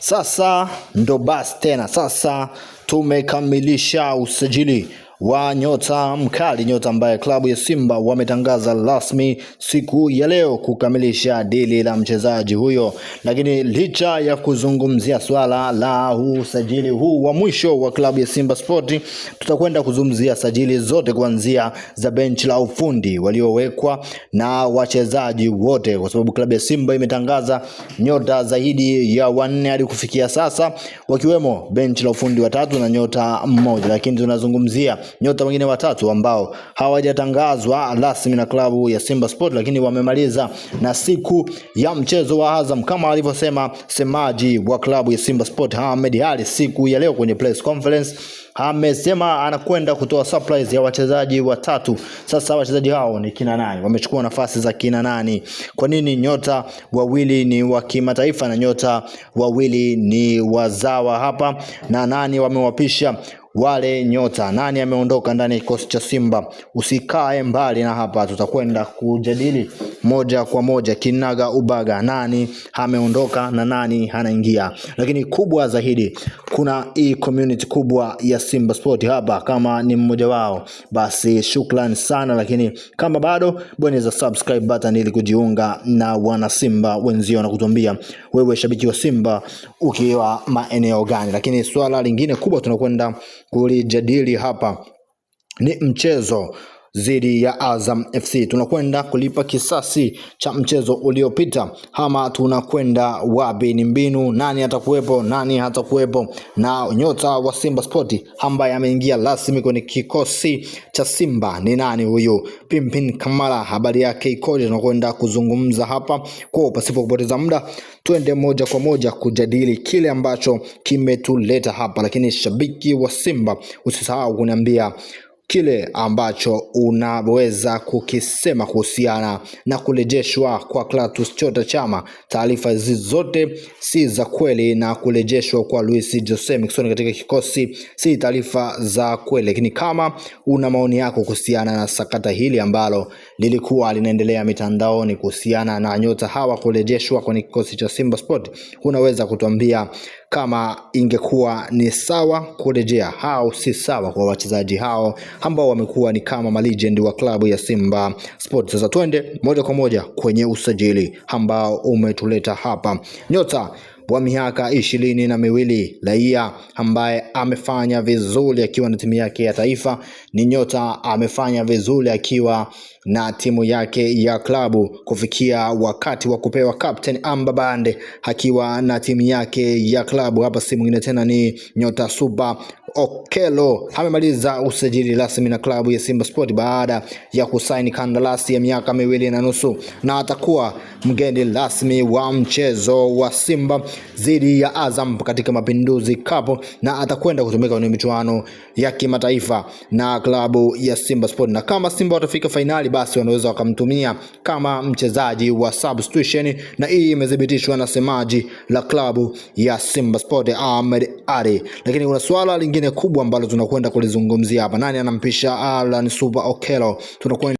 Sasa ndo basi tena, sasa tumekamilisha usajili wa nyota mkali, nyota ambaye klabu ya Simba wametangaza rasmi siku ya leo kukamilisha dili la mchezaji huyo. Lakini licha ya kuzungumzia swala la usajili huu wa mwisho wa klabu ya Simba Sport, tutakwenda kuzungumzia sajili zote kuanzia za benchi la ufundi waliowekwa na wachezaji wote, kwa sababu klabu ya Simba imetangaza nyota zaidi ya 4 hadi kufikia sasa, wakiwemo benchi la ufundi watatu na nyota mmoja. Lakini tunazungumzia nyota wengine watatu ambao hawajatangazwa rasmi na klabu ya Simba Sport, lakini wamemaliza na siku ya mchezo wa Azam, kama alivyosema semaji wa klabu ya Simba Sport Ahmed Ally siku ya leo kwenye press conference. Amesema anakwenda kutoa surprise ya wachezaji watatu. Sasa wachezaji hao ni kina nani? Wamechukua nafasi za kina nani? Kwa nini nyota wawili ni wa kimataifa na nyota wawili ni wazawa hapa? Na nani wamewapisha wale nyota? Nani ameondoka ndani ya kikosi cha Simba? Usikae mbali na hapa, tutakwenda kujadili moja kwa moja kinaga ubaga, nani ameondoka na nani anaingia. Lakini kubwa zaidi, kuna community kubwa ya Simba Sport hapa. Kama ni mmoja wao, basi shukrani sana, lakini kama bado, bonyeza subscribe button ili kujiunga na wana Simba wenzio na kutuambia wewe shabiki wa Simba ukiwa maeneo gani. Lakini swala lingine kubwa tunakwenda kulijadili hapa ni mchezo dhidi ya Azam FC. Tunakwenda kulipa kisasi cha mchezo uliopita ama tunakwenda wapi? Ni mbinu, nani atakuwepo, nani hatakuwepo, na nyota wa Simba Sport ambaye ameingia rasmi kwenye kikosi cha Simba ni nani huyu? Pimpin Kamara, habari yake ikoje? Tunakwenda kuzungumza hapa. Kwa pasipo kupoteza muda, twende moja kwa moja kujadili kile ambacho kimetuleta hapa. Lakini shabiki wa Simba, usisahau kuniambia kile ambacho unaweza kukisema kuhusiana na kurejeshwa kwa Clatous Chota Chama. Taarifa hizi zote si za kweli, na kurejeshwa kwa Luis Jose Miquissone katika kikosi si taarifa za kweli. Lakini kama una maoni yako kuhusiana na sakata hili ambalo lilikuwa linaendelea mitandaoni kuhusiana na nyota hawa kurejeshwa kwenye kikosi cha Simba Sport, unaweza kutuambia kama ingekuwa ni sawa kurejea au si sawa kwa wachezaji hao ambao wamekuwa ni kama legend wa klabu ya Simba Sport. Sasa twende moja kwa moja kwenye usajili ambao umetuleta hapa. Nyota wa miaka 22 raia ambaye amefanya vizuri akiwa na timu yake ya taifa, ni nyota amefanya vizuri akiwa na timu yake ya klabu kufikia wakati wa kupewa captain Amba Bande akiwa na timu yake ya klabu. Hapa si mwingine tena ni nyota Suba Okello. Amemaliza usajili rasmi na klabu ya Simba Sport baada ya kusaini kandarasi ya miaka 2.5 na atakuwa mgeni rasmi wa mchezo wa Simba dhidi ya Azam katika Mapinduzi Cup, na atakwenda kutumika kwenye michuano ya kimataifa na klabu ya Simba Sport. Na kama Simba watafika finali, basi wanaweza wakamtumia kama mchezaji wa substitution, na hii imethibitishwa na semaji la klabu ya Simba Sport Ahmed Ally. Lakini kuna swala lingine kubwa ambalo tunakwenda kulizungumzia hapa. Nani anampisha Alan Suba Okello? Tunakwenda